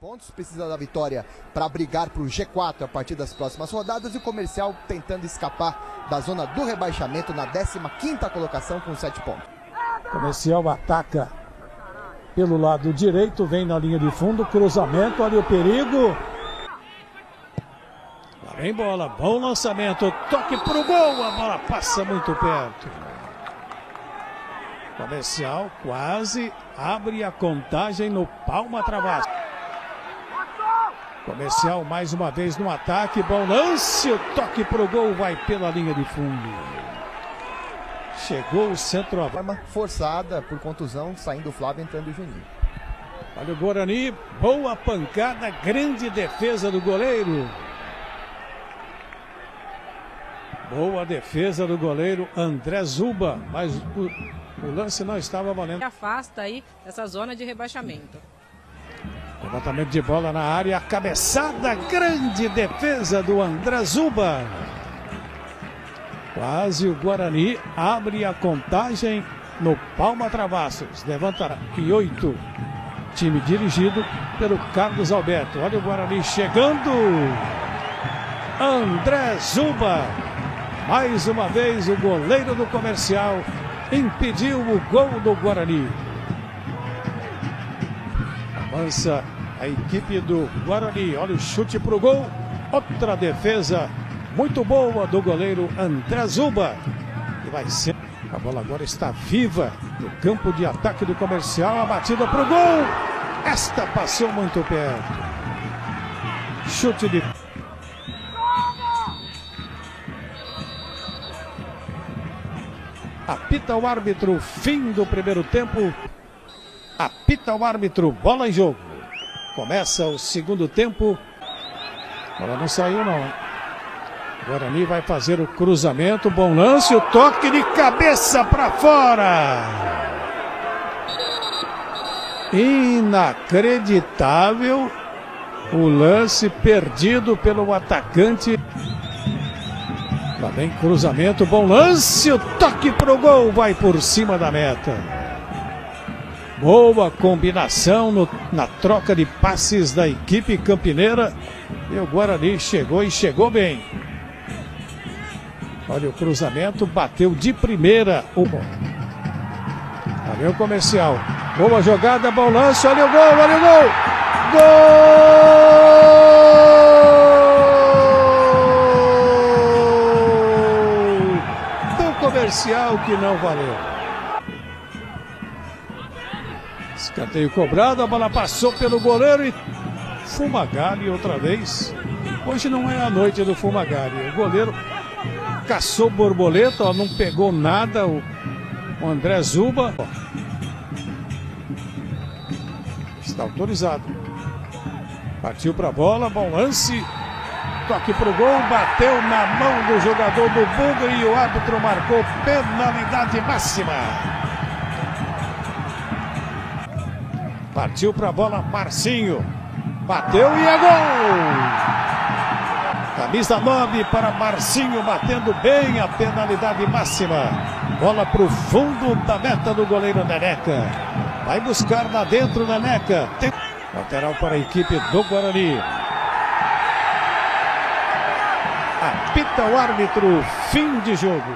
pontos, precisa da vitória para brigar para o G4 a partir das próximas rodadas, e o Comercial tentando escapar da zona do rebaixamento na 15ª colocação com 7 pontos. Comercial ataca pelo lado direito, vem na linha de fundo, cruzamento, olha o perigo. Lá vem bola, bom lançamento, toque pro gol, a bola passa muito perto. Comercial quase abre a contagem no Palma Travasso. Comercial mais uma vez no ataque, bom lance, o toque pro gol, vai pela linha de fundo. Chegou o centroavante. Forçada por contusão, saindo o Flávio, entrando o Juninho. Olha o Guarani, boa pancada, grande defesa do goleiro. Boa defesa do goleiro André Zuba, mas o lance não estava valendo. Afasta aí essa zona de rebaixamento. Levantamento de bola na área, cabeçada, grande defesa do André Zuba. Quase o Guarani abre a contagem no Palma Travassos. Levantará em 8. Time dirigido pelo Carlos Alberto. Olha o Guarani chegando. André Zuba. Mais uma vez o goleiro do Comercial impediu o gol do Guarani. Avança a equipe do Guarani. Olha o chute para o gol. Outra defesa muito boa do goleiro André Zuba. E vai ser. A bola agora está viva no campo de ataque do Comercial. A batida para o gol. Esta passou muito perto. Chute de. Apita o árbitro, fim do primeiro tempo. Apita o árbitro, bola em jogo. Começa o segundo tempo. A bola não saiu não. Guarani vai fazer o cruzamento, bom lance, o toque de cabeça para fora. Inacreditável o lance perdido pelo atacante. Lá vem cruzamento, bom lance, o toque pro gol, vai por cima da meta. Boa combinação na troca de passes da equipe campineira. E o Guarani chegou e chegou bem. Olha o cruzamento, bateu de primeira. Valeu o Comercial. Boa jogada, bom lance, olha o gol, olha o gol. Gol! Do Comercial que não valeu. Escanteio cobrado, a bola passou pelo goleiro e Fumagalli outra vez. Hoje não é a noite do Fumagalli. O goleiro caçou borboleta, ó, não pegou nada o André Zuba. Está autorizado. Partiu para a bola, bom lance. Toque para o gol, bateu na mão do jogador do Bugre e o árbitro marcou penalidade máxima. Partiu para a bola, Marcinho. Bateu e é gol! Camisa 9 para Marcinho, batendo bem a penalidade máxima. Bola para o fundo da meta do goleiro Neneca. Vai buscar lá dentro, Neneca. Tem... Lateral para a equipe do Guarani. Apita o árbitro, fim de jogo.